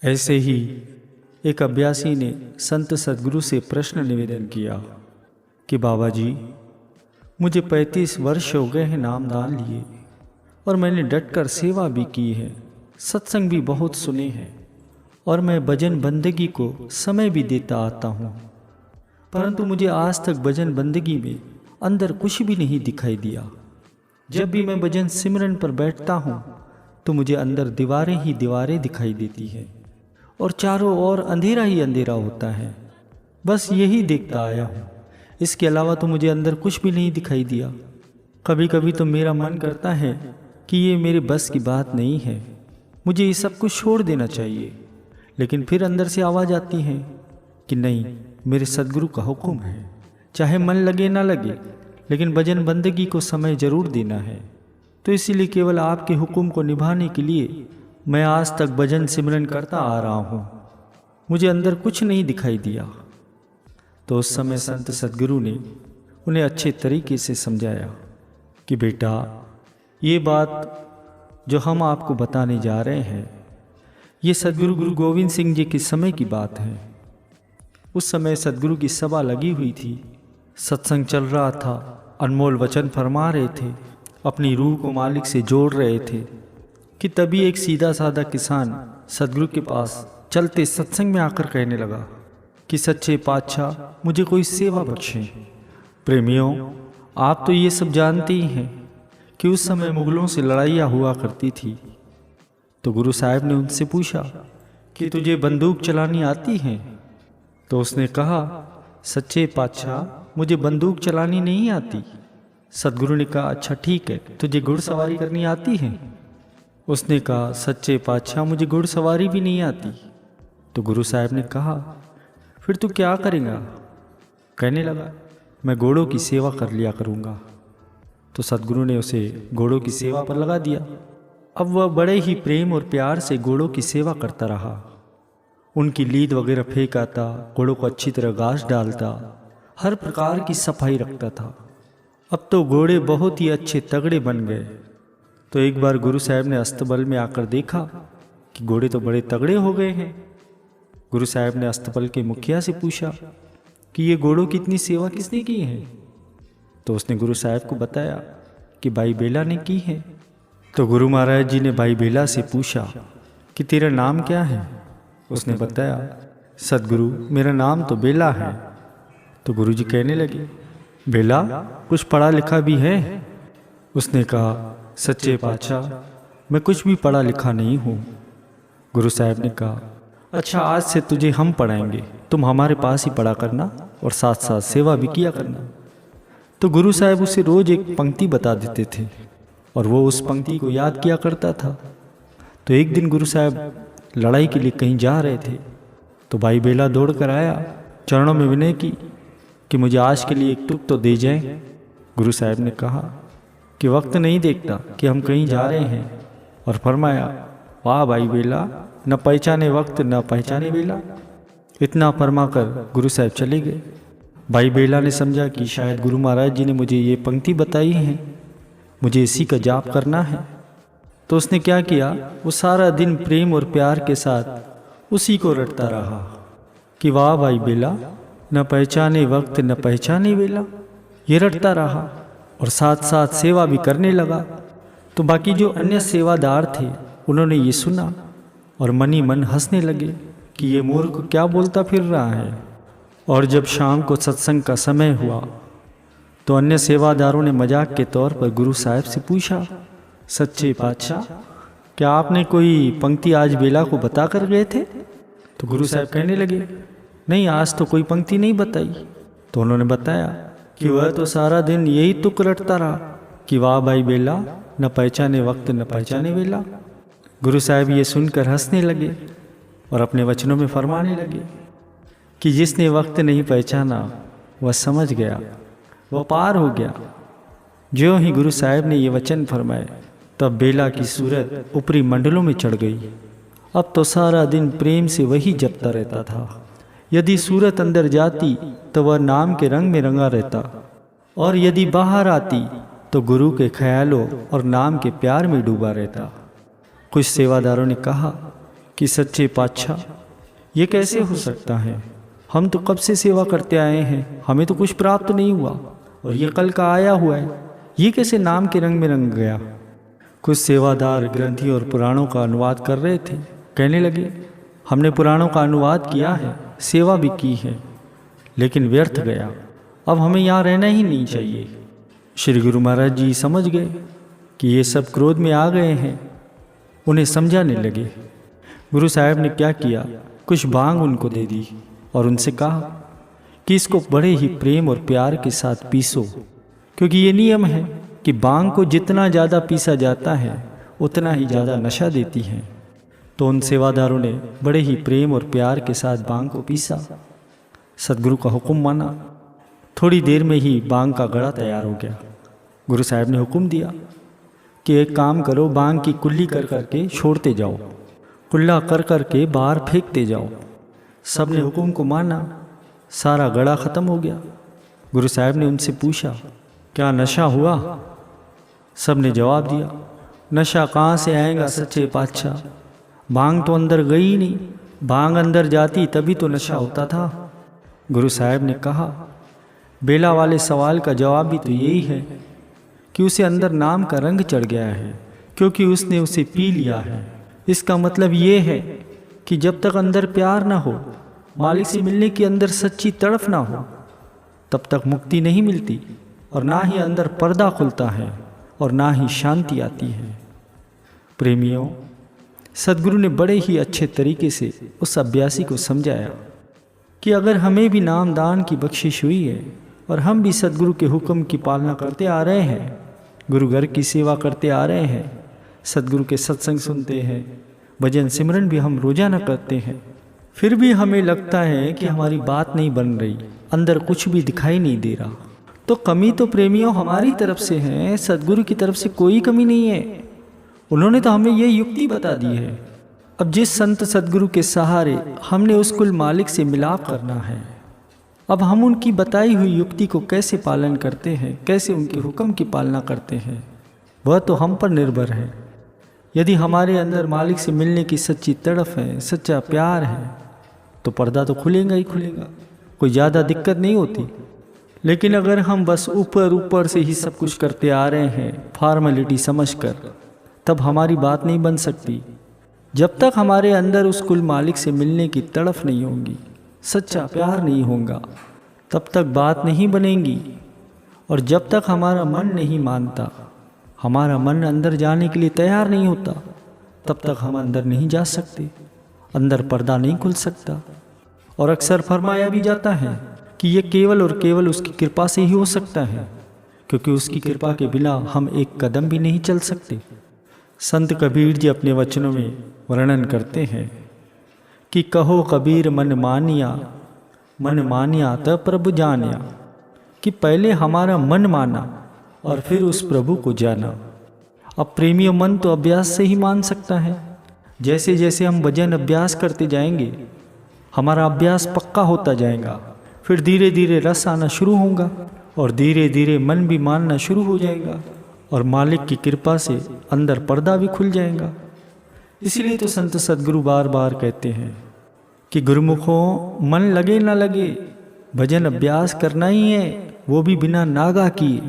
ऐसे ही एक अभ्यासी ने संत सद्गुरु से प्रश्न निवेदन किया कि बाबा जी, मुझे 35 वर्ष हो गए हैं नामदान लिए और मैंने डटकर सेवा भी की है, सत्संग भी बहुत सुने हैं और मैं भजन बंदगी को समय भी देता आता हूँ, परंतु मुझे आज तक भजन बंदगी में अंदर कुछ भी नहीं दिखाई दिया। जब भी मैं भजन सिमरन पर बैठता हूँ तो मुझे अंदर दीवारें ही दीवारें दिखाई देती है और चारों ओर अंधेरा ही अंधेरा होता है। बस यही देखता आया हूँ, इसके अलावा तो मुझे अंदर कुछ भी नहीं दिखाई दिया। कभी कभी तो मेरा मन करता है कि ये मेरे बस की बात नहीं है, मुझे ये सब कुछ छोड़ देना चाहिए, लेकिन फिर अंदर से आवाज़ आती है कि नहीं, मेरे सद्गुरु का हुक्म है, चाहे मन लगे ना लगे लेकिन भजन बंदगी को समय जरूर देना है। तो इसीलिए केवल आपके हुक्म को निभाने के लिए मैं आज तक भजन सिमरन करता आ रहा हूँ, मुझे अंदर कुछ नहीं दिखाई दिया। तो उस समय संत सद्गुरु ने उन्हें अच्छे तरीके से समझाया कि बेटा, ये बात जो हम आपको बताने जा रहे हैं ये सद्गुरु गुरु गोविंद सिंह जी के समय की बात है। उस समय सद्गुरु की सभा लगी हुई थी, सत्संग चल रहा था, अनमोल वचन फरमा रहे थे, अपनी रूह को मालिक से जोड़ रहे थे कि तभी एक सीधा साधा किसान सद्गुरु के पास चलते सत्संग में आकर कहने लगा कि सच्चे पातशाह, मुझे कोई सेवा बख्शें। प्रेमियों, आप तो ये सब जानते ही हैं कि उस समय मुगलों से लड़ाइयाँ हुआ करती थी। तो गुरु साहब ने उनसे पूछा कि तुझे बंदूक चलानी आती है? तो उसने कहा, सच्चे पातशाह, मुझे बंदूक चलानी नहीं आती। सद्गुरु ने कहा, अच्छा ठीक है, तुझे घुड़सवारी करनी आती है? उसने कहा, सच्चे पातशाह, मुझे घुड़सवारी भी नहीं आती। तो गुरु साहब ने कहा, फिर तू क्या करेगा? कहने लगा, मैं घोड़ों की सेवा कर लिया करूँगा। तो सद्गुरु ने उसे घोड़ों की सेवा पर लगा दिया। अब वह बड़े ही प्रेम और प्यार से घोड़ों की सेवा करता रहा, उनकी लीद वगैरह फेंक आता, घोड़ों को अच्छी तरह घास डालता, हर प्रकार की सफाई रखता था। अब तो घोड़े बहुत ही अच्छे तगड़े बन गए। तो एक बार गुरु साहब ने अस्तबल में आकर देखा कि घोड़े तो बड़े तगड़े हो गए हैं। गुरु साहब ने अस्तबल के मुखिया से पूछा कि ये घोड़ों की इतनी सेवा किसने की है? तो उसने गुरु साहब को बताया कि भाई बेला ने की है। तो गुरु महाराज जी ने भाई बेला से पूछा कि तेरा नाम क्या है? उसने बताया, सद्गुरु, मेरा नाम तो बेला है। तो गुरु जी कहने लगे, बेला, कुछ पढ़ा लिखा भी है? उसने कहा, सच्चे पातशाह, मैं कुछ भी पढ़ा लिखा नहीं हूँ। गुरु साहब ने कहा, अच्छा, आज से तुझे हम पढ़ाएंगे, तुम हमारे पास ही पढ़ा करना और साथ साथ सेवा भी किया करना। तो गुरु साहब उसे रोज एक पंक्ति बता देते थे और वो उस पंक्ति को याद किया करता था। तो एक दिन गुरु साहब लड़ाई के लिए कहीं जा रहे थे, तो भाई बेला दौड़ कर आया, चरणों में विनय की कि मुझे आज के लिए एक टुक तो दे जाएं। गुरु साहब ने कहा कि वक्त नहीं देखता कि हम कहीं जा रहे हैं, और फरमाया, वाह भाई बेला, न पहचाने वक्त न पहचाने बेला। इतना फरमाकर गुरु साहब चले गए। भाई बेला ने समझा कि शायद गुरु महाराज जी ने मुझे ये पंक्ति बताई है, मुझे इसी का जाप करना है। तो उसने क्या किया, वो सारा दिन प्रेम और प्यार के साथ उसी को रटता रहा कि वाह भाई बेला, न पहचाने वक्त न पहचाने बेला। ये रटता रहा और साथ साथ सेवा भी करने लगा। तो बाकी जो अन्य सेवादार थे उन्होंने ये सुना और मन ही मन हंसने लगे कि ये मूर्ख क्या बोलता फिर रहा है। और जब शाम को सत्संग का समय हुआ तो अन्य सेवादारों ने मजाक के तौर पर गुरु साहब से पूछा, सच्चे पातशाह, क्या आपने कोई पंक्ति आज बेला को बता कर गए थे? तो गुरु साहब कहने लगे, नहीं, आज तो कोई पंक्ति नहीं बताई। तो उन्होंने बताया कि वह तो सारा दिन यही तुक रटता रहा कि वाह भाई बेला, न पहचाने वक्त न पहचाने बेला। गुरु साहब ये सुनकर हंसने लगे और अपने वचनों में फरमाने लगे कि जिसने वक्त नहीं पहचाना वह समझ गया, वह पार हो गया। ज्यों ही गुरु साहब ने ये वचन फरमाए तब बेला की सूरत ऊपरी मंडलों में चढ़ गई। अब तो सारा दिन प्रेम से वही जपता रहता था। यदि सूरत अंदर जाती तो वह नाम के रंग में रंगा रहता, और यदि बाहर आती तो गुरु के ख्यालों और नाम के प्यार में डूबा रहता। कुछ सेवादारों ने कहा कि सच्चे पातशाह ये कैसे हो सकता है? हम तो कब से सेवा करते आए हैं, हमें तो कुछ प्राप्त नहीं हुआ, और ये कल का आया हुआ है, ये कैसे नाम के रंग में रंग गया? कुछ सेवादार ग्रंथी और पुराणों का अनुवाद कर रहे थे। कहने लगे, हमने पुराणों का अनुवाद किया है, सेवा भी की है, लेकिन व्यर्थ गया। अब हमें यहाँ रहना ही नहीं चाहिए। श्री गुरु महाराज जी समझ गए कि ये सब क्रोध में आ गए हैं। उन्हें समझाने लगे। गुरु साहब ने क्या किया, कुछ भांग उनको दे दी और उनसे कहा कि इसको बड़े ही प्रेम और प्यार के साथ पीसो, क्योंकि ये नियम है कि भांग को जितना ज़्यादा पीसा जाता है उतना ही ज़्यादा नशा देती है। तो उन सेवादारों ने बड़े ही प्रेम और प्यार के साथ भांग को पीसा। सदगुरु का हुक्म माना। थोड़ी देर में ही भांग का गड़ा तैयार हो गया। गुरु साहब ने हुक्म दिया कि एक काम करो, भांग की कुल्ली कर करके छोड़ते जाओ, कुल्ला कर करके बाहर फेंकते जाओ। सब ने हुक्म को माना। सारा गड़ा ख़त्म हो गया। गुरु साहब ने उनसे पूछा, क्या नशा हुआ? सब ने जवाब दिया, नशा कहाँ से आएगा सच्चे पातशाह, भांग तो अंदर गई नहीं, भांग अंदर जाती तभी तो नशा होता था। गुरु साहब ने कहा, बेला वाले सवाल का जवाब भी तो यही है कि उसे अंदर नाम का रंग चढ़ गया है, क्योंकि उसने उसे पी लिया है। इसका मतलब ये है कि जब तक अंदर प्यार ना हो, मालिक से मिलने की अंदर सच्ची तड़फ ना हो, तब तक मुक्ति नहीं मिलती, और ना ही अंदर पर्दा खुलता है और ना ही शांति आती है। प्रेमियों, सदगुरु ने बड़े ही अच्छे तरीके से उस अभ्यासी को समझाया कि अगर हमें भी नाम दान की बख्शिश हुई है और हम भी सदगुरु के हुक्म की पालना करते आ रहे हैं, गुरु घर की सेवा करते आ रहे हैं, सदगुरु के सत्संग सुनते हैं, भजन सिमरन भी हम रोजाना करते हैं, फिर भी हमें लगता है कि हमारी बात नहीं बन रही, अंदर कुछ भी दिखाई नहीं दे रहा, तो कमी तो प्रेमियों हमारी तरफ से है, सदगुरु की तरफ से कोई कमी नहीं है। उन्होंने तो हमें ये युक्ति बता दी है। अब जिस संत सदगुरु के सहारे हमने उस कुल मालिक से मिलाप करना है, अब हम उनकी बताई हुई युक्ति को कैसे पालन करते हैं, कैसे उनके हुक्म की पालना करते हैं, वह तो हम पर निर्भर है। यदि हमारे अंदर मालिक से मिलने की सच्ची तड़फ है, सच्चा प्यार है, तो पर्दा तो खुलेगा ही खुलेगा, कोई ज़्यादा दिक्कत नहीं होती। लेकिन अगर हम बस ऊपर ऊपर से ही सब कुछ करते आ रहे हैं फॉर्मेलिटी समझकर, तब हमारी बात नहीं बन सकती। जब तक हमारे अंदर उस कुल मालिक से मिलने की तड़फ नहीं होगी, सच्चा प्यार नहीं होगा, तब तक बात नहीं बनेगी। और जब तक हमारा मन नहीं मानता, हमारा मन अंदर जाने के लिए तैयार नहीं होता, तब तक हम अंदर नहीं जा सकते, अंदर पर्दा नहीं खुल सकता। और अक्सर फरमाया भी जाता है कि ये केवल और केवल उसकी कृपा से ही हो सकता है, क्योंकि उसकी कृपा के बिना हम एक कदम भी नहीं चल सकते। संत कबीर जी अपने वचनों में वर्णन करते हैं कि कहो कबीर मन मानिया तब प्रभु जानिया, कि पहले हमारा मन माना और फिर उस प्रभु को जाना। अब प्रेमियों, मन तो अभ्यास से ही मान सकता है। जैसे जैसे हम भजन अभ्यास करते जाएंगे, हमारा अभ्यास पक्का होता जाएगा, फिर धीरे धीरे रस आना शुरू होगा और धीरे धीरे मन भी मानना शुरू हो जाएगा, और मालिक की कृपा से अंदर पर्दा भी खुल जाएगा। इसीलिए तो संत सदगुरु बार बार कहते हैं कि गुरुमुखों, मन लगे ना लगे, भजन अभ्यास करना ही है, वो भी बिना नागा किए।